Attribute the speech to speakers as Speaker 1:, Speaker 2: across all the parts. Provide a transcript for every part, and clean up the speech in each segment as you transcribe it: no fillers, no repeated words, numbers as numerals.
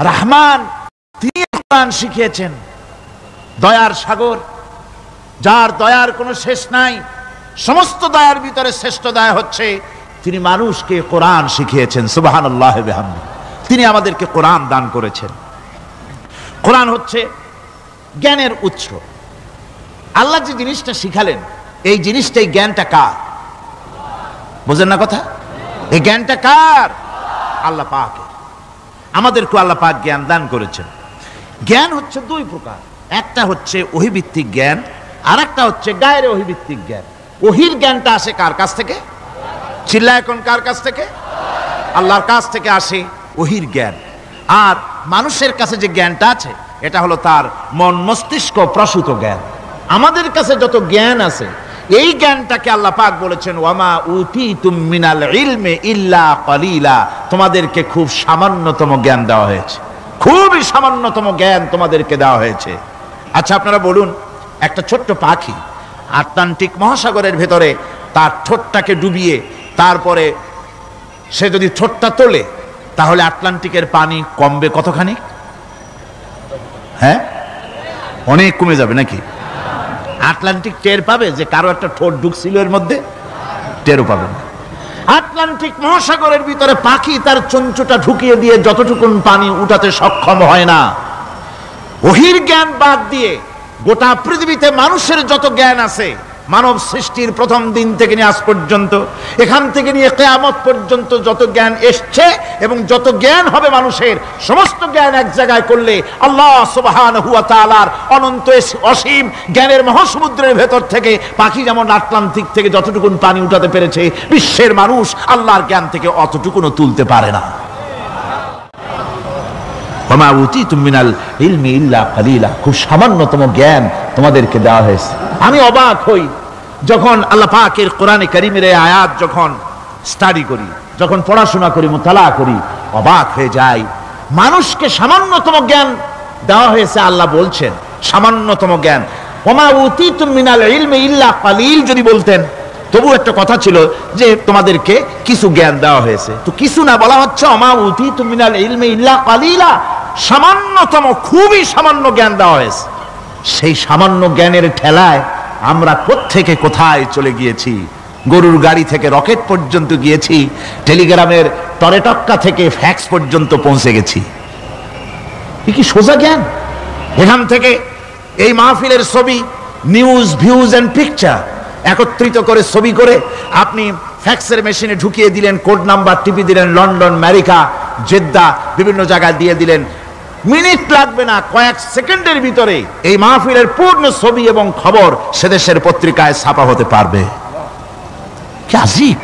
Speaker 1: রহমান, তিনি কোরআন শিখিয়েছেন। দয়ার সাগর, যার দয়ার কোনো শেষ নাই, সমস্ত দয়ার ভিতরে শ্রেষ্ঠ দয়া হচ্ছে তিনি মানুষকে কোরআন শিখিয়েছেন। সুবহানাল্লাহ ওয়া বিহামদিহি। তিনি আমাদেরকে কোরআন দান করেছেন। কোরআন হচ্ছে জ্ঞানের উৎস। আল্লাহ যে জিনিসটা শিখালেন, এই জিনিসটাই, জ্ঞানটা কার? বুঝেন না কথা? এই জ্ঞানটা কার? আল্লাহ পাকের। আমাদেরকে আল্লাহ পাক জ্ঞান দান করেছেন। জ্ঞান হচ্ছে দুই প্রকার, একটা হচ্ছে ওহীভিত্তিক জ্ঞান, আর একটা হচ্ছে গায়রে ওহীভিত্তিক জ্ঞান। ওহীর জ্ঞানটা আসে কার কাছ থেকে? চিল্লায় কোন কার কাছ থেকে? আল্লাহর কাছ থেকে আসে ওহীর জ্ঞান। আর মানুষের কাছে যে জ্ঞানটা আছে, এটা হলো তার মন মস্তিষ্ক প্রসূত জ্ঞান। আমাদের কাছে যত জ্ঞান আছে, এই জ্ঞানটাকে আল্লাহ পাক বলেছেন ওয়ামা উতীতুম মিনাল ইলমি ইল্লা কালিলা। তোমাদেরকে খুব সামান্যতম জ্ঞান দেওয়া হয়েছে, খুবই সামান্যতম জ্ঞান তোমাদেরকে দেওয়া হয়েছে। আচ্ছা, আপনারা বলুন, একটা ছোট্ট পাখি আটলান্টিক মহাসাগরের ভেতরে তার ঠোঁটটাকে ডুবিয়ে তারপরে সে যদি ঠোঁটটা তোলে, তাহলে আটলান্টিকের পানি কমবে কতখানি? হ্যাঁ, অনেক কমে যাবে নাকি? আটলান্টিক টের পাবে যে কারো একটা ঠোঁট ঢুকছিল এর মধ্যে? টেরও পাবে না। আটলান্টিক মহাসাগরের ভিতরে পাখি তার চঞ্চুটা ঢুকিয়ে দিয়ে যতটুকুন পানি উঠাতে সক্ষম হয় না। ওহীর জ্ঞান বাদ দিয়ে গোটা পৃথিবীতে মানুষের যত জ্ঞান আছে, মানব সৃষ্টির প্রথম দিন থেকে নিয়ে আজ পর্যন্ত, এখান থেকে নিয়ে কিয়ামত পর্যন্ত যত জ্ঞান এসছে এবং যত জ্ঞান হবে মানুষের, সমস্ত জ্ঞান এক জায়গায় করলে আল্লাহ সুবহানাহু ওয়া তাআলার অনন্ত অসীম জ্ঞানের মহাসমুদ্রের ভেতর থেকে পাখি যেমন আটলান্টিক থেকে যতটুকুন পানি উঠাতে পেরেছে, বিশ্বের মানুষ আল্লাহর জ্ঞান থেকে অতটুকুনও তুলতে পারে না। ওয়ামা উতীতুম মিনাল ইলমি ইল্লা কালিলা। খুব সামান্যতম জ্ঞান তোমাদেরকে দেওয়া হয়েছে। আমি অবাক হই যখন আল্লাহ পাকের কোরআনে কারীমের এই আয়াত যখন স্টাডি করি, যখন পড়াশোনা করি, মুতালা করি, অবাক হয়ে যাই। মানুষকে সামান্যতম জ্ঞান দেওয়া হয়েছে। আল্লাহ বলছেন সামান্যতম জ্ঞান। ওয়ামা উতীতুম মিনাল ইলমি ইল্লা কালিল যদি বলতেন, তবু একটা কথা ছিল যে তোমাদেরকে কিছু জ্ঞান দেওয়া হয়েছে। তো কিছু না, বলা হচ্ছে ওয়ামা উতীতুম মিনাল ইলমি ইল্লা কালিলা, সামান্যতম, খুবই সামান্য জ্ঞান দেওয়া হয়েছে। সেই সামান্য জ্ঞানের ঠেলায় আমরা কোত্থেকে কোথায় চলে গিয়েছি। গরুর গাড়ি থেকে রকেট পর্যন্ত গিয়েছি, টেলিগ্রামের টরেটক্কা থেকে ফ্যাক্স পর্যন্ত পৌঁছে গেছি। এ কি সোজা জ্ঞান? এখান থেকে এই মাহফিলের ছবি, নিউজ, ভিউজ এন্ড পিকচার একত্রিত করে ছবি করে আপনি ফ্যাক্সের মেশিনে ঢুকিয়ে দিলেন, কোড নাম্বার টিপি দিলেন, লন্ডন, আমেরিকা, জেদ্দা, বিভিন্ন জায়গায় দিয়ে দিলেন। মিনিট লাগবে না, কয়েক সেকেন্ডের ভিতরে এই মাহফিলের পূর্ণ ছবি এবং খবর সে দেশের পত্রিকায় ছাপা হতে পারবে। কি আজীব!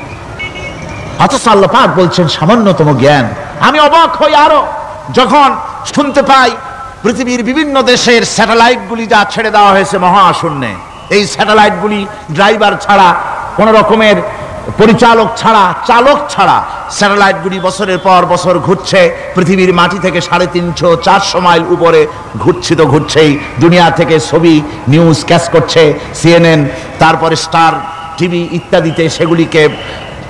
Speaker 1: অথচ আল্লাহ পাক বলছেন সামান্যতম জ্ঞান। আমি অবাক হই আরো যখন শুনতে পাই পৃথিবীর বিভিন্ন দেশের স্যাটেলাইটগুলি যা ছেড়ে দেওয়া হয়েছে মহাশূন্যে, এই স্যাটেলাইটগুলি ড্রাইভার ছাড়া, কোন রকমের পরিচালক ছাড়া, চালক ছাড়া স্যাটেলাইটগুলি বছরের পর বছর ঘুরছে, পৃথিবীর মাটি থেকে 350-400 মাইল উপরে ঘুরছে। তো ঘুরছেই, দুনিয়া থেকে ছবি, নিউজ ক্যাচ করছে, CNN, তারপরে স্টার টিভি ইত্যাদিতে সেগুলিকে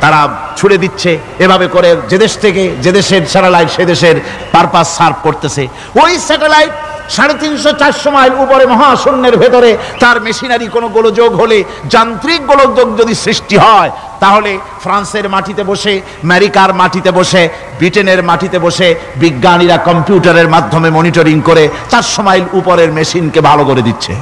Speaker 1: তারা ছুড়ে দিচ্ছে। এভাবে করে যে দেশ থেকে যে দেশের স্যাটেলাইট সে দেশের পারপাস সার্ভ করতেছে। ওই স্যাটেলাইট 350-400 মাইল উপরে মহাশূন্যের ভেতরে তার মেশিনারি কোনো গোলযোগ হলে, যান্ত্রিক গোলযোগ যদি সৃষ্টি হয়, তাহলে ফ্রান্সের মাটিতে বসে, আমেরিকার মাটিতে বসে, ব্রিটেনের মাটিতে বসে বিজ্ঞানীরা কম্পিউটারের মাধ্যমে মনিটরিং করে 400 মাইল উপরের মেশিনকে ভালো করে দিচ্ছে।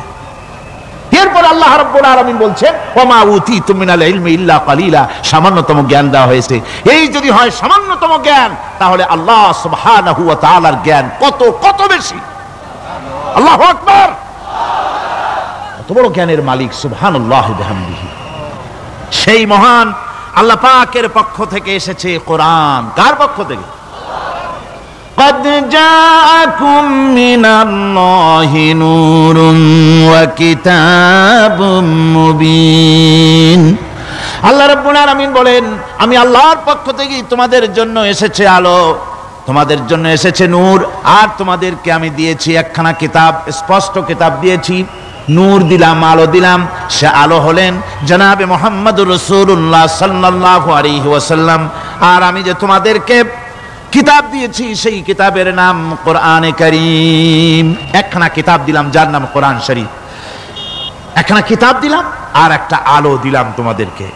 Speaker 1: এরপর আল্লাহ রাব্বুল আলামিন বলছেন ওয়ামা উতীতুম মিনাল ইলমি ইল্লা কালিলা, সামান্যতম জ্ঞান দেওয়া হয়েছে। এই যদি হয় সামান্যতম জ্ঞান, তাহলে আল্লাহ সুবহানাহু ওয়া তাআলার জ্ঞান কত কত বেশি। আল্লাহু আকবার! কত বড় জ্ঞানের মালিক সুবহানাল্লাহি ওয়া বিহামদিহি। সেই মহান আল্লাহ পাকের পক্ষ থেকে এসেছে কোরআন। কার পক্ষ থেকে? قد جاءكم من الله نور وكتاب مبين। আল্লাহ রাব্বুল আলামিন বলেন, আমি আল্লাহর পক্ষ থেকে তোমাদের জন্য এসেছে আলো, তোমাদের জন্য এসেছে নূর, আর তোমাদেরকে আমি দিয়েছি একখানা কিতাব, স্পষ্ট কিতাব দিয়েছি, নূর দিলাম, আলো দিলাম। সে আলো হলেন জনাবে মুহাম্মদুর রাসূলুল্লাহ সাল্লাল্লাহু আলাইহি ওয়াসাল্লাম। আর আমি যে তোমাদেরকে কিতাব দিয়েছি, সেই কিতাবের নাম কোরআনে কারীম। একখানা কিতাব দিলাম যার নাম কোরআন শরীফ, একখানা কিতাব দিলাম আর একটা আলো দিলাম তোমাদেরকে।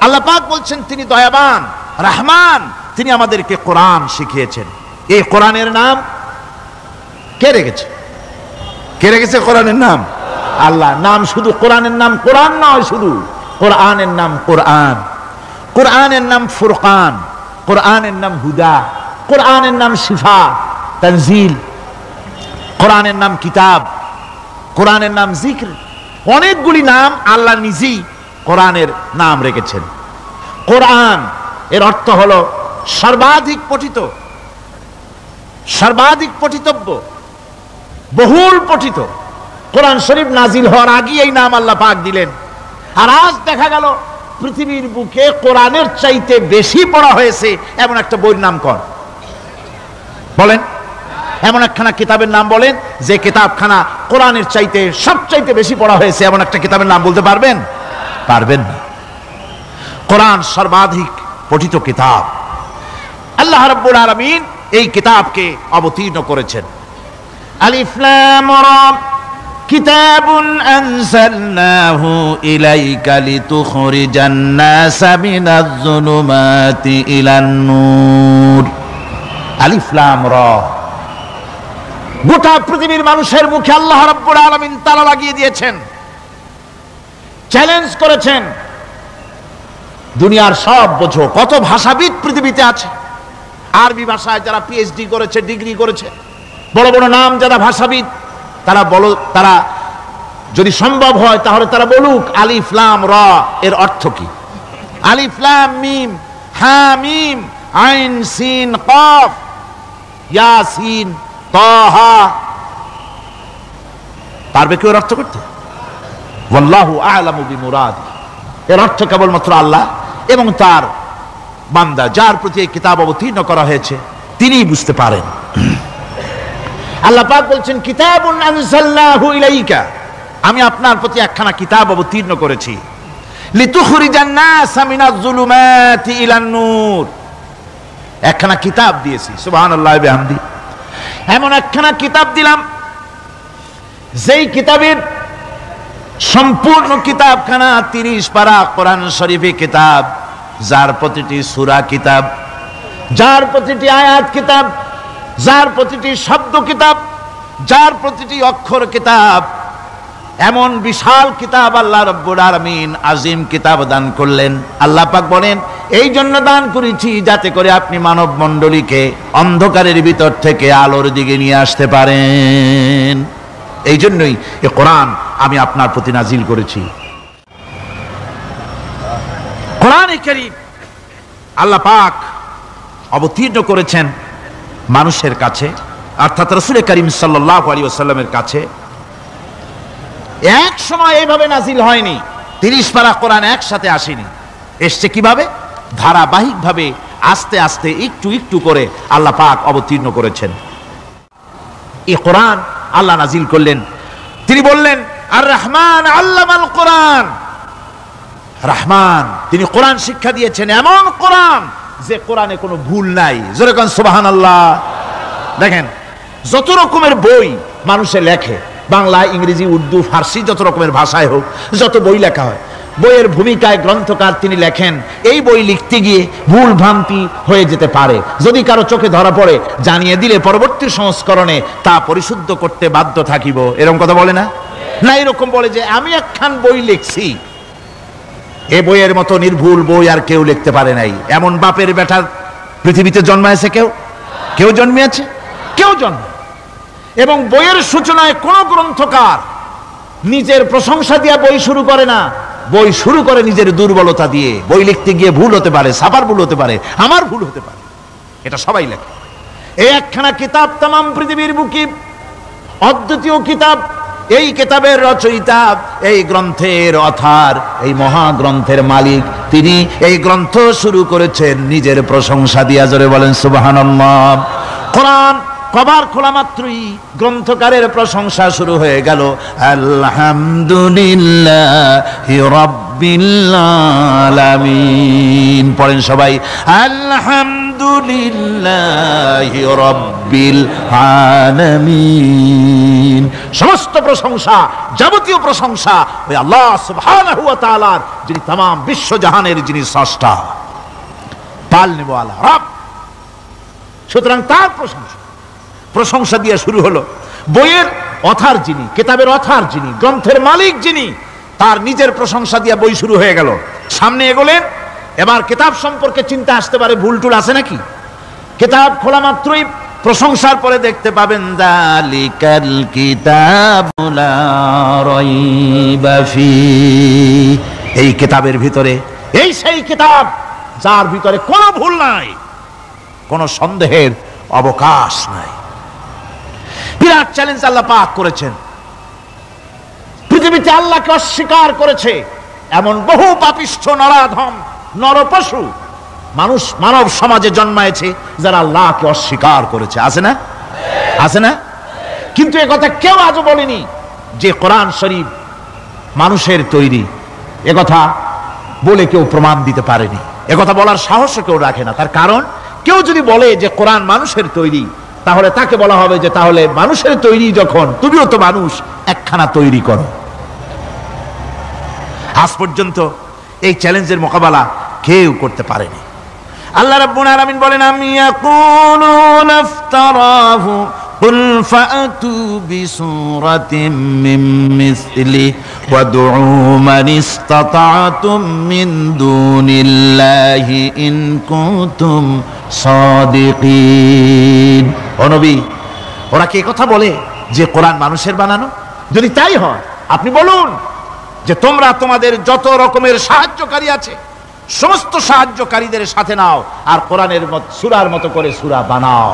Speaker 1: আল্লাহ পাক বলছেন তিনি দয়াবান রহমান, তিনি আমাদেরকে কোরআন শিখিয়েছেন। এই কোরআনের নাম কে রেখেছে? কে রেখেছে কোরআনের নাম? আল্লাহ। নাম শুধু কোরআনের নাম কোরআন নয়, শুধু কোরআনের নাম কোরআন, কোরআনের নাম ফুরকান, কোরআনের নাম হুদা, কোরআনের নাম শিফা তানজিল, কোরআনের নাম কিতাব, কোরআনের নাম জিক্র। অনেকগুলি নাম আল্লাহ নিজেই কোরআনের নাম রেখেছেন। কোরআন এর অর্থ হলো সর্বাধিক পঠিত, সর্বাধিক পঠিতব্য, বহুল পঠিত। কোরআন শরীফ নাজিল হওয়ার আগে এই নাম আল্লাহ পাক দিলেন। আর আজ দেখা গেল পৃথিবীর বুকে কোরআনের চাইতে বেশি পড়া হয়েছে এমন একটা বইয়ের নাম কোন? বলেন, এমন একখানা কিতাবের নাম বলেন যে কিতাবখানা কোরআনের চাইতে সবচাইতে বেশি পড়া হয়েছে, এমন একটা কিতাবের নাম বলতে পারবেন? পারবেন না। কোরআন সর্বাধিক পঠিত কিতাব। আল্লাহ রাব্বুল আলামিন এই কিতাবকে অবতীর্ণ করেছেন। আলিফ লাম রা কিতাবুন আনজালনাহু ইলাইকা লিতুখরিজান নাসা মিনাজ যুলুমাতি ইলান নূর। আলিফ লাম রা, গোটা পৃথিবীর মানুষের মুখে আল্লাহ রাব্বুল আলামিন তালা লাগিয়ে দিয়েছেন, চ্যালেঞ্জ করেছেন, দুনিয়ার সব বোঝো। কত ভাষাবিদ পৃথিবীতে আছে, আরবি ভাষায় যারা পিএইচডি করেছে, ডিগ্রি করেছে, বড় বড় নাম যারা ভাষাবিদ, তারা যদি সম্ভব হয় তাহলে তারা বলুক আলিফ লাম রা এর অর্থ কি। আলিফ লাম মিম হা মিম আইন সিন কফ ইয়াসিন তাহা, পারবে কেউ এর অর্থ করতে? ওয়াল্লাহু আ'লামু বিমুরাদ। এর অর্থ কেবলমাত্র আল্লাহ এবং তার বান্দা যার প্রতি এই কিতাব অবতীর্ণ করা হয়েছে তিনিই বুঝতে পারেন। আল্লাহ পাক বলছেন কিতাবুন আনজালনাহু ইলাইকা, আমি আপনার প্রতি একখানা কিতাব অবতীর্ণ করেছি, লিতুখরিজান নাসা মিনাজ যুলুমাতি ইলান নূর। একখানা কিতাব দিয়েছি, সুবহানাল্লাহি বিহামদি। এমন একখানা কিতাব দিলাম যেই কিতাবের সম্পূর্ণ কিতাবখানা 30 পারা কোরআন শরীফে কিতাব, যার প্রতিটি সূরা কিতাব, যার প্রতিটি আয়াত কিতাব, যার প্রতিটি শব্দ কিতাব, যার প্রতিটি অক্ষর কিতাব। এমন বিশাল কিতাব আল্লাহ রাব্বুল আলামিন আজিম কিতাব দান করলেন। আল্লাহ পাক বলেন এই জন্য দান করেছি যাতে করে আপনি মানব মণ্ডলীকে অন্ধকারের ভিতর থেকে আলোর দিকে নিয়ে আসতে পারেন। এই জন্যই এই কোরআন আমি আপনার প্রতি নাজিল করেছি। কোরআনে কারীম আল্লাহ পাক অবতীর্ণ করেছেন মানুষের কাছে, অর্থাৎ রাসূল করিম সাল্লাল্লাহু আলাইহি ওয়াসাল্লামের কাছে। এক সময় এইভাবে নাজিল হয়নি, 30 পারা কোরআন একসাথে আসেনি। এসছে কিভাবে? ধারাবাহিকভাবে আস্তে আস্তে একটু একটু করে আল্লাহ পাক অবতীর্ণ করেছেন। এই কোরআন আল্লাহ নাজিল করলেন, তিনি বললেন আর রহমান আল্লামাল কোরআন। রহমান, তিনি কোরআন শিক্ষা দিয়েছেন, এমন কোরআন যে কোরআনে কোনো ভুল নাই। জোরে কোন সুবহানাল্লাহ। দেখেন যত রকমের বই মানুষে লেখে, বাংলা, ইংরেজি, উর্দু, ফার্সি, যত রকমের ভাষায় হোক, যত বই লেখা হয়, বইয়ের ভূমিকায় গ্রন্থকার তিনি লেখেন এই বই লিখতে গিয়ে ভুল ভ্রান্তি হয়ে যেতে পারে। যদি কারো চোখে ধরা পড়ে জানিয়ে দিলে পরবর্তী সংস্করণে তা পরিশুদ্ধ করতে বাধ্য থাকিব, এরকম কথা বলে না? না, এরকম বলে যে আমি একখান বই লিখছি, এ বইয়ের মতো নির্ভুল বই আর কেউ লিখতে পারে নাই। এমন বাপের বেটার পৃথিবীতে জন্মাইছে কেউ? কেউ জন্মিয়েছে? কেউ জন্ম। এবং বইয়ের সূচনায় কোন গ্রন্থকার নিজের প্রশংসা দিয়ে বই শুরু করে না, বই শুরু করে নিজের দুর্বলতা দিয়ে। বই লিখতে গিয়ে ভুল হতে পারে, ছাপার ভুল হতে পারে, আমার ভুল হতে পারে, এটা সবাই লেখে। এই একখানা কিতাব তামাম পৃথিবীর বুকে অদ্বিতীয় কিতাব। এই কিতাবের রচয়িতা, এই গ্রন্থের অথার, এই মহাগ্রন্থের মালিক, তিনি এই গ্রন্থ শুরু করেছেন নিজের প্রশংসা দিয়া। জোরে বলেন সুবহানাল্লাহ। কোরআন কভার খোলা মাত্রই গ্রন্থকারের প্রশংসা শুরু হয়ে গেল, আলহামদুলিল্লাহি রাব্বিল আলামিন। পড়েন সবাই, আলহামদুলিল্লাহি রাব্বিল আলামিন। সমস্ত প্রশংসা, যাবতীয় প্রশংসা ওই আল্লাহ সুবহানাহু ওয়া তাআলার, যিনি तमाम বিশ্ব জাহানের যিনি স্রষ্টা, পালনে ওয়ালা রব। সুতরাং তার প্রশংসা দিয়ে শুরু হলো। বইয়ের অথার যিনি, কিতাবের অথার যিনি, গ্রন্থের মালিক যিনি, তার নিজের প্রশংসা দিয়ে বই শুরু হয়ে গেল। সামনে এগোলেন, এবার কিতাব সম্পর্কে চিন্তা আসতে পারে, ভুল টুল আছে নাকি? কিতাব খোলা মাত্রই প্রশংসার পরে দেখতে পাবেন, যালিকাল কিতাবু লা রাইবা ফীহি, এই কিতাবের ভিতরে, এই সেই কিতাব যার ভিতরে কোনো ভুল নাই, কোনো সন্দেহের অবকাশ নাই। বিরাট চ্যালেঞ্জ আল্লাহ পাক করেছেন। পৃথিবীতে আল্লাহকে অস্বীকার করেছে এমন বহু পাপিষ্ঠ নরাধম নরপশু মানুষ মানব সমাজে জন্মায়েছে যারা আল্লাহকে অস্বীকার করেছে, আছে না? আছে না? কিন্তু এ কথা কেউ আজও বলেনি যে কোরআন শরীফ মানুষের তৈরি। এ কথা বলে কেউ প্রমাণ দিতে পারেনি, এ কথা বলার সাহসও কেউ রাখে না। তার কারণ, কেউ যদি বলে যে কোরআন মানুষের তৈরি, তাহলে তাকে বলা হবে যে তাহলে মানুষের তৈরি যখন, তুমিও তো মানুষ, একখানা তৈরি করো। আজ পর্যন্ত এই চ্যালেঞ্জের মোকাবেলা কেউ করতে পারেনি। আল্লাহ রাব্বুল আলামিন বলেন, আমি ইয়াকুলুনা ইফতারাহু কুল ফাতু বিসূরাতিন মিন মিসলি ওয়াদউ মান ইসতাতা'তুম মিন দুনিল্লাহি ইন কুনতুম সাদিকিন। ও নবী, ওরা কি কথা বলে যে কোরআন মানুষের বানানো? যদি তাই হয়, আপনি বলুন যে তোমরা তোমাদের যত রকমের সাহায্যকারী আছে সমস্ত সাহায্যকারীদের সাথে নাও আর কোরআনের সূরার মতো করে সূরা বানাও।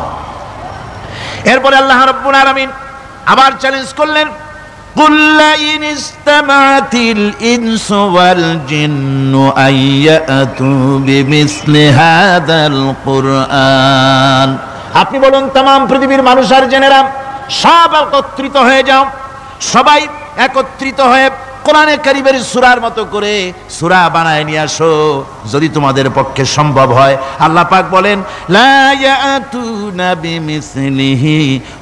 Speaker 1: এরপরে আল্লাহ রাব্বুল আলামিন আবার চ্যালেঞ্জ করলেন, কুল ইন ইসতামাতিল ইনসু ওয়াল জিন্নু আইয়াতু বিমিসলি হাযাল কুরআন। আপনি বলুন, तमाम পৃথিবীর মানুষ আর জেনেরা সব একত্রিত হয়ে যাও, সবাই একত্রিত হয়ে কোরআনে কারীমের সূরার মতো করে সূরা বানায় নিয়ে আসো যদি তোমাদের পক্ষে সম্ভব হয়। আল্লাহ পাক বলেন, লা ইয়াতুনা বিমিসলিহি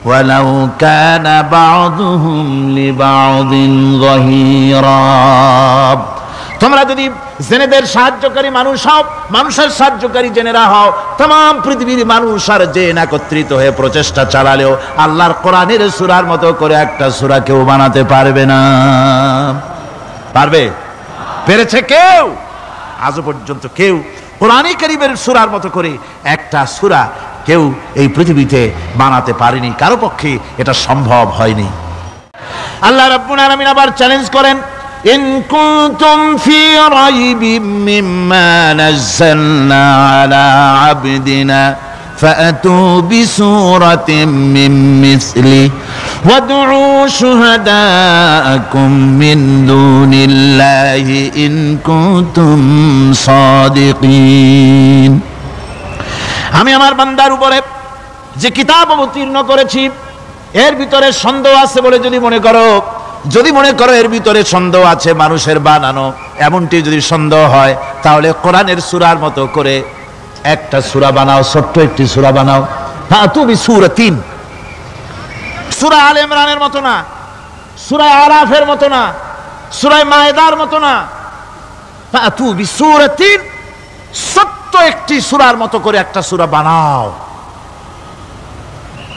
Speaker 1: ওয়ালাউ কানা বা'দুহুম লিবা'দিন যাহিরা। তোমরা যদি জেনেদের সাহায্যকারী মানুষ হও, মানুষের সাহায্যকারী জেনেরা হও, तमाम পৃথিবীর মানুষ আর জেন একত্রিত হয়ে প্রচেষ্টা চালালেও আল্লাহর কোরআনের সূরার মতো করে একটা সূরা কেউ বানাতে পারবে না। পারবে? পেরেছে কেউ? আজও পর্যন্ত কেউ কোরআনে কারীমের সূরার মতো করে একটা সূরা কেউ এই পৃথিবীতে বানাতে পারেনি, কারো পক্ষে এটা সম্ভব হয়নি। আল্লাহ রাব্বুল আলামিন আবার চ্যালেঞ্জ করেন, ইন কুনতুম ফি রাইবিম মিম্মা নাযালনা আলা আবদিনা ফাতু বিসূরাতিন মিন মিসলি ওয়াদউ শুহাদাআকুম মিন দুনিল্লাহি ইন কুনতুম সাদিকিন। আমি আমার বান্দার উপরে যে কিতাব অবতীর্ণ করেছি এর ভিতরে সন্দেহ আছে বলে যদি মনে করো এর ভিতরে সন্দেহ আছে মানুষের বানানো, এমনটি যদি সন্দেহ হয় তাহলে কোরআনের সূরার মতো করে একটা সূরা বানাও, ছোট্ট একটি সূরা বানাও। হ্যাঁ, তুমি সূরাতিন, সূরা আলে ইমরানের মতো না, সূরা আরাফের মতো না, সূরা মায়েদার মতো না। ফাতু বিসূরাতিন, ছোট্ট একটি সূরার মতো করে একটা সূরা বানাও।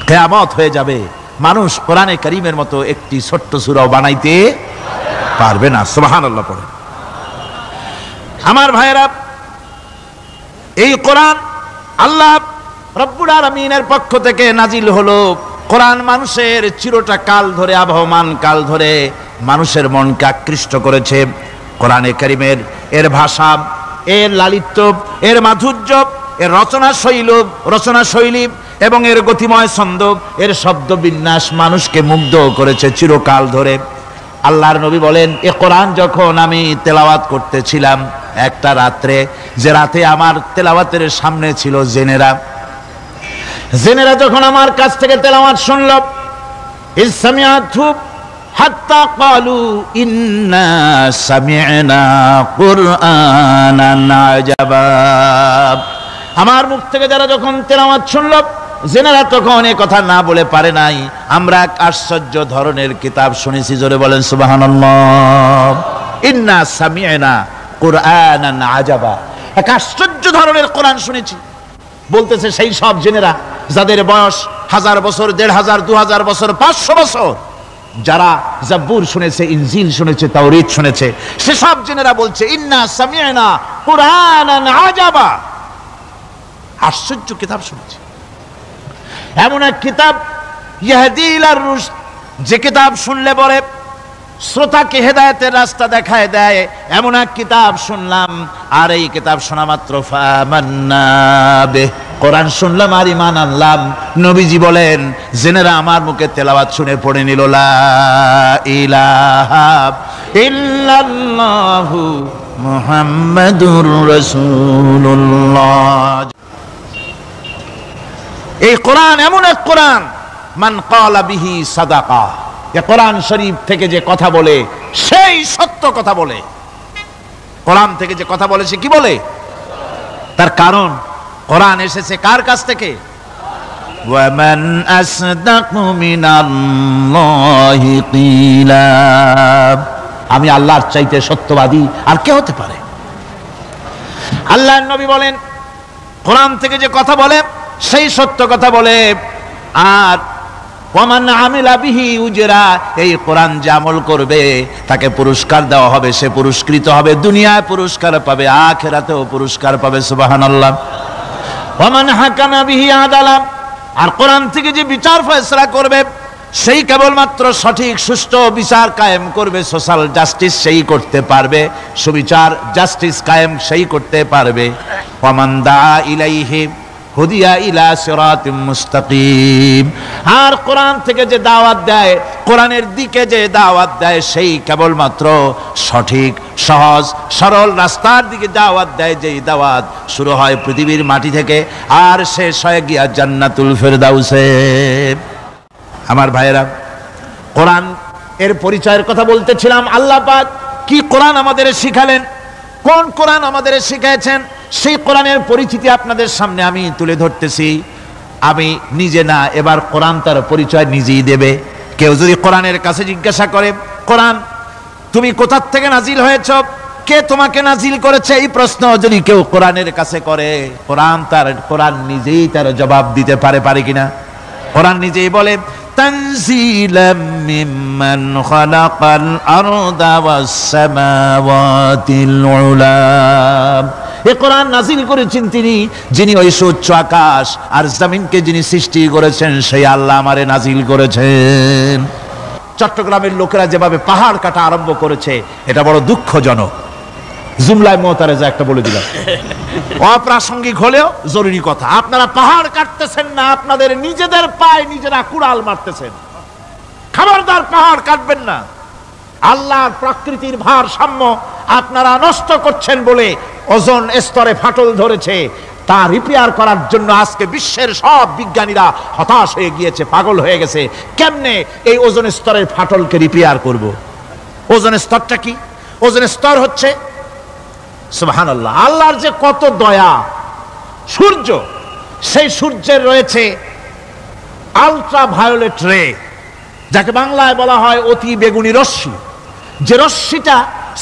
Speaker 1: কিয়ামত হয়ে যাবে, মানুষ কোরআনে কারীমের মতো একটি ছোট্ট সূরাও বানাইতে পারবে না। সুবহানাল্লাহ পড়ে। আমার ভাইয়েরা, এই কোরআন আল্লাহ রব্বুল আলামিনের পক্ষ থেকে নাজিল হলো। কোরআন মানুষের চিরটা কাল ধরে, আবহমান কাল ধরে মানুষের মনকে আকৃষ্ট করেছে। কোরআনে কারীমের এর ভাষা, এর লালিত্য, এর মাধুর্য, এর রচনা শৈলী এবং এর গতিময় ছন্দ, এর শব্দ বিন্যাস মানুষকে মুগ্ধ করেছে চিরকাল ধরে। আল্লাহর নবী বলেন, এ কোরআন যখন আমি তেলাওয়াত করতেছিলাম একটা রাত্রে, যে রাতে আমার তেলাওয়াতের সামনে ছিল জেনেরা, জেনেরা যখন আমার কাছ থেকে তেলাওয়াত শুনল, ইসসামিআতু হাত্তা ক্বালু ইন্না সামি'না কুরআনান আজাবা। আমার মুখ থেকে যারা যখন তেলাওয়াত শুনল, জেনেরা তখন এই কথা না বলে পারে নাই, আমরা এক আশ্চর্য ধরনের কিতাব শুনেছি। জোরে বলেন সুবহানাল্লাহ। ইন্না সামি'না কুরআনান আজাবা, এক আশ্চর্য ধরনের কোরআন শুনেছি। বলতেছে সেই সব জেনেরা যাদের বয়স 1000 বছর, 1500, 2000 বছর, 500 বছর, যারা জাব্বুর শুনেছে, ইনজিল শুনেছে, তাওরীত শুনেছে, সেসব জেনেরা বলছে ইন্না সামি'না কুরআনান আজাবা, আশ্চর্য কিতাব শুনেছি। এমন এক কিতাব ইয়াহদি ইলার রুশদ, যে কিতাব শুনলে পরে শ্রোতাকে হেদায়েতের রাস্তা দেখায় দেয়, এমন এক কিতাব শুনলাম। আর এই কিতাব শোনা মাত্র ফামান্না বিহি, কোরআন শুনলাম আর ঈমান আনলাম। নবীজি বলেন, জেনেরা আমার মুখে তেলাওয়াত শুনে পড়ে নিল লা ইলাহা ইল্লাল্লাহু মুহাম্মাদুর রাসূলুল্লাহ। এই কোরআন এমন এক কোরআন, মান ক্বালা বিহি সাদাকা, এই কোরআন শরীফ থেকে যে কথা বলে সেই সত্য কথা বলে। কোরআন থেকে যে কথা বলে সে কি বলে? তার কারণ কোরআন এসেছে কার কাছ থেকে? ওয়া মান আসদাকু মিনাল্লাহি কিলা, আমি আল্লাহর চাইতে সত্যবাদী আর কে হতে পারে? আল্লাহর নবী বলেন, কোরআন থেকে যে কথা বলে সেই সত্য কথা বলে। আর ওয়ামান আমিলা বিহি উজরা, এই কোরআন যে আমল করবে তাকে পুরস্কার দেওয়া হবে, সে পুরস্কৃত হবে, দুনিয়ায় পুরস্কার পাবে, আখিরাতেও পুরস্কার পাবে। সুবহানাল্লাহ। ওয়ামান হাকামা বিহি আদালা, আর কোরআন থেকে যে বিচার ফয়সালা করবে সেই কেবলমাত্র সঠিক সুষ্ঠু বিচার কায়েম করবে, সোশ্যাল জাস্টিস সেই করতে পারবে, সুবিচার জাস্টিস কায়েম সেই করতে পারবে। ওয়ামান দা ইলাইহি হুদিয়া ইলা সিরাতিম মুস্তাকিম, আর কোরআন থেকে যে দাওয়াত দেয়, কোরআনের দিকে যে দাওয়াত দেয়, সেই কেবলমাত্র সঠিক সহজ সরল রাস্তার দিকে দাওয়াত দেয়। যেই দাওয়াত শুরু হয় পৃথিবীর মাটি থেকে আর শেষ হয় গিয়া জান্নাতুল ফেরদাউসে। আমার ভাইয়েরা, কোরআন এর পরিচয়ের কথা বলতেছিলাম। আল্লাহ পাক কি কোরআন আমাদের শিখালেন, কোন কোরআন আমাদের শিখিয়েছেন, সেই কোরআনের পরিচিতি আপনাদের সামনে আমি তুলে ধরতেছি। আমি নিজে না, এবার কোরআন তার পরিচয় নিজেই দেবে। কেউ যদি কোরআনের কাছে জিজ্ঞাসা করে, কোরআন তুমি কোথা থেকে নাজিল হয়েছ, কে তোমাকে নাজিল করেছে, এই প্রশ্ন যদি কেউ কোরআনের কাছে করে, কোরআন নিজেই তার জবাব দিতে পারে কিনা? কোরআন নিজেই বলে, তানজিলাম মিম্মান খালাকাল আরদা ওয়াস সামাওয়াতিল উলা, এই কোরআন নাজিল করেছেন তিনি, যিনি ওই উচ্চ আকাশ আর জমিনকে যিনি সৃষ্টি করেছেন, সেই আল্লাহ আমারে নাজিল করেছেন। চট্টগ্রামের লোকেরা যেভাবে পাহাড় কাটা আরম্ভ করেছে, এটা বড় দুঃখজনক। জুমলায় মুতারাজা একটা বলে দিলাম, অপ্রাসঙ্গিক হলেও জরুরি কথা। আপনারা পাহাড় কাটতেছেন না, আপনাদের নিজেদের পায়ে নিজেরা কুড়াল মারতেছেন। খবরদার পাহাড় কাটবেন না। আল্লাহর প্রকৃতির ভারসাম্য আপনারা নষ্ট করছেন বলে ওজোন স্তরে ফাটল ধরেছে। তা রিপেয়ার করার জন্য আজকে বিশ্বের সব বিজ্ঞানীরা হতাশ হয়ে গিয়েছে, পাগল হয়ে গেছে। কেমনে এই ওজোন স্তরের ফাটলকে রিপেয়ার করব? ওজোন স্তরটা কি? ওজোন স্তর হচ্ছে, সুবহানাল্লাহ, আল্লাহর যে কত দয়া। সূর্য, সেই সূর্যের রয়েছে আলট্রা ভায়োলেট রে, যাকে বাংলায় বলা হয় অতি বেগুনি রশ্মি। যে রশ্মিটা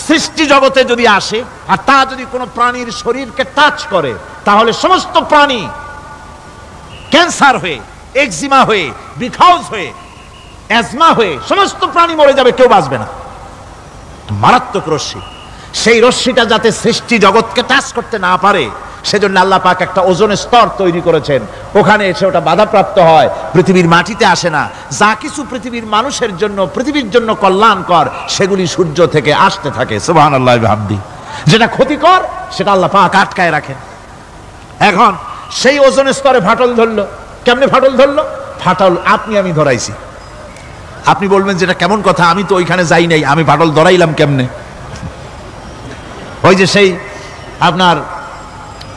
Speaker 1: সৃষ্টি জগতে যদি আসে আর তা যদি কোনো প্রাণীর শরীরকে টাচ করে, তাহলে সমস্ত প্রাণী ক্যান্সার হয়ে, এক্সিমা হয়ে, বিখাউজ হয়ে, অ্যাজমা হয়ে সমস্ত প্রাণী মরে যাবে, কেউ বাঁচবে না। মারাত্মক রশ্মি। সেই রশ্মিটা যাতে সৃষ্টি জগৎকে টাচ করতে না পারে, সেজন্য আল্লাহ পাক একটা ওজোন স্তর তৈরি করেছেন। ওখানে এসে ওটা বাধাপ্রাপ্ত হয়, পৃথিবীর মাটিতে আসে না। যা কিছু পৃথিবীর মানুষের জন্য, পৃথিবীর জন্য কল্যাণকর, সেগুলি সূর্য থেকে আসতে থাকে। সুবহানাল্লাহ বিহামদি। যেটা ক্ষতিকর সেটা আল্লাহ পাক আটকায় রাখেন। এখন সেই ওজোন স্তরে ফাটল ধরলো। কেমনে ফাটল ধরলো? ফাটল আপনি আমি ধরাইছি। আপনি বলবেন যেটা কেমন কথা, আমি তো ওইখানে যাই নাই, আমি ফাটল ধরাইলাম কেমনে? ওই যে সেই আপনার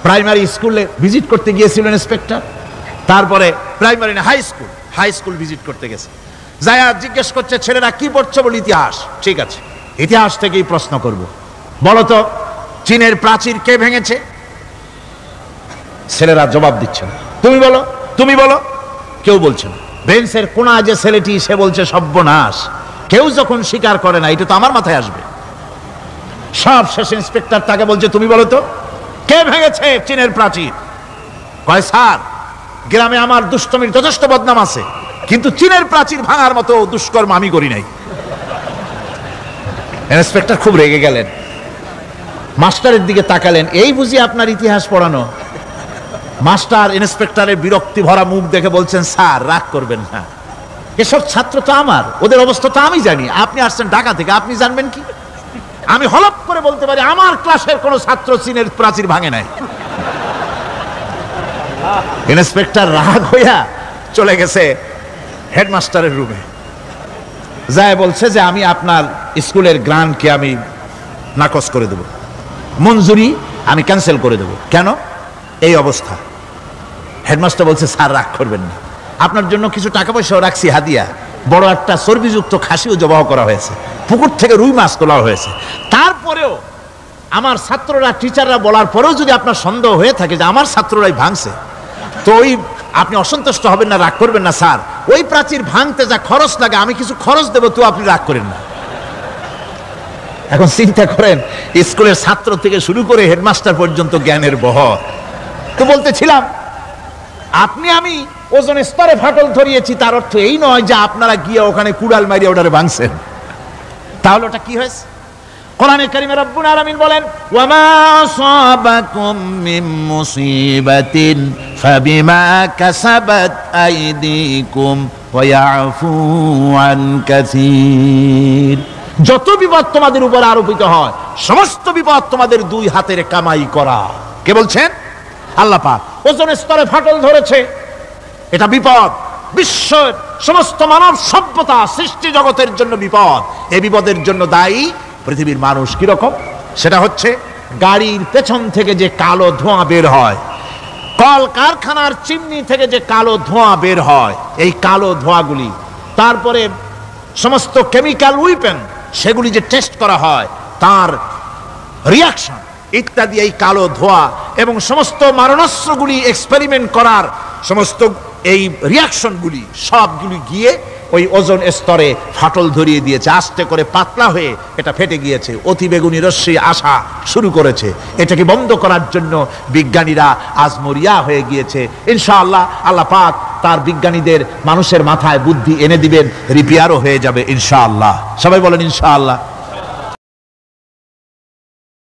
Speaker 1: প্রাইমারি স্কুলে ভিজিট করতে গিয়েছিলেন ইন্সপেক্টর, তারপরে প্রাইমারি না হাই স্কুল ভিজিট করতে গেছে। যায়া জিজ্ঞেস করছে ছেলেরা কি পড়ছে, বলে ইতিহাস। ঠিক আছে, ইতিহাস থেকেই প্রশ্ন করব, বলো তো চীনের প্রাচীর কে ভেঙেছে? ছেলেরা জবাব দিচ্ছে না। তুমি বলো, তুমি বলো, কেউ বলছে না। বেঞ্চের কোনা যে ছেলেটি, সে বলছে সর্বনাশ, কেউ যখন স্বীকার করে না, এটা তো আমার মাথায় আসবে। সব শেষ ইন্সপেক্টর তাকে বলছে তুমি বলো তো কে ভেঙেছে চীনের প্রাচীর? কয় স্যার, গ্রামে আমার দুষ্টমির যথেষ্ট বদনাম আছে, কিন্তু চীনের প্রাচীর ভাঙার মতো দুষ্কর্ম আমি করি নাই। ইন্সপেক্টর খুব রেগে গেলেন, মাস্টারের দিকে তাকালেন, এই বুঝি আপনার ইতিহাস পড়ানো? মাস্টার ইন্সপেক্টরের বিরক্তি ভরা মুখ দেখে বলছেন স্যার রাগ করবেন না, এসব ছাত্র তো আমার, ওদের অবস্থা তো আমি জানি, আপনি আসছেন ঢাকা থেকে, আপনি জানবেন কি? আমি হলপ করে বলতে পারি আমার ক্লাসের কোন ছাত্র চীনের প্রাচীর ভাঙে নাই। ইন্সপেক্টর রাগ হইয়া চলে গেছে হেডমাস্টারের রুমে, যায় বলছে যে আমি আপনার স্কুলের গ্রান্টকে আমি নাকচ করে দেব, মঞ্জুরি আমি ক্যান্সেল করে দেব। কেন? এই অবস্থা। হেডমাস্টার বলছে স্যার রাগ করবেন না, আপনার জন্য কিছু টাকা পয়সাও রাখছি হাদিয়া, বড় একটা চর্বিযুক্ত খাসিও জবাহ করা হয়েছে, পুকুর থেকে রুই মাছ তোলা হয়েছে। তারপরেও আমার ছাত্ররা টিচাররা বলার পরেও যদি আপনার সন্দেহ হয়ে থাকে যে আমার ছাত্ররাই ভাঙছে, তো ওই আপনি অসন্তুষ্ট হবেন না, রাগ করবেন না স্যার, ওই প্রাচীর ভাঙতে যা খরচ লাগে আমি কিছু খরচ দেবো, তো আপনি রাগ করেন না। এখন চিন্তা করেন, স্কুলের ছাত্র থেকে শুরু করে হেডমাস্টার পর্যন্ত জ্ঞানের বহর। তো বলতেছিলাম আপনি আমি ওজন স্তরে ফাটল ধরিয়েছি, তার অর্থ এই নয় যে আপনারা গিয়ে ওখানে কুড়াল মারিয়ে ওটারে ভাঙছেন। তাহলে ওটা কি হয়েছে? কোরআনে কারীমে রব্বুল আলামিন বলেন ওয়ামা আসাবাকুম মিন মুসিবাতিন ফাবিমা কাসাবাত আইদিকুম ওয়া ইয়াফু আন কাসীর। যত বিপদ তোমাদের উপর আরোপিত হয়, সমস্ত বিপদ তোমাদের দুই হাতের কামাই করা। কে বলছেন? আল্লাহ পাক। ওজন স্তরে ফাটল ধরেছে, এটা বিপদ, বিশ্বের সমস্ত মানব সভ্যতা সৃষ্টি জগতের জন্য বিপদ। এই বিপদের জন্য দায়ী পৃথিবীর মানুষ। কিরকম? সেটা হচ্ছে গাড়ির পেছন থেকে যে কালো ধোঁয়া বের হয়, কল কারখানার চিমনি থেকে যে কালো ধোঁয়া বের হয়, এই কালো ধোঁয়াগুলি, তারপরে সমস্ত কেমিক্যাল উইপেন সেগুলি যে টেস্ট করা হয়, তার রিয়াকশন ইত্যাদি, এই কালো ধোঁয়া এবং সমস্ত মারণাস্ত্রগুলি এক্সপেরিমেন্ট করার সমস্ত এই রিয়াকশনগুলি সবগুলি গিয়ে ওই ওজন স্তরে ফাটল ধরিয়ে দিয়েছে। আস্তে করে পাতলা হয়ে এটা ফেটে গিয়েছে, অতি বেগুনি রশ্মি আসা শুরু করেছে। এটাকে বন্ধ করার জন্য বিজ্ঞানীরা আজ মরিয়া হয়ে গিয়েছে। ইনশাআল্লাহ আল্লাহ পাক তার বিজ্ঞানীদের মানুষের মাথায় বুদ্ধি এনে দিবেন, রিপেয়ারও হয়ে যাবে ইনশাআল্লাহ। সবাই বলেন ইনশাআল্লাহ।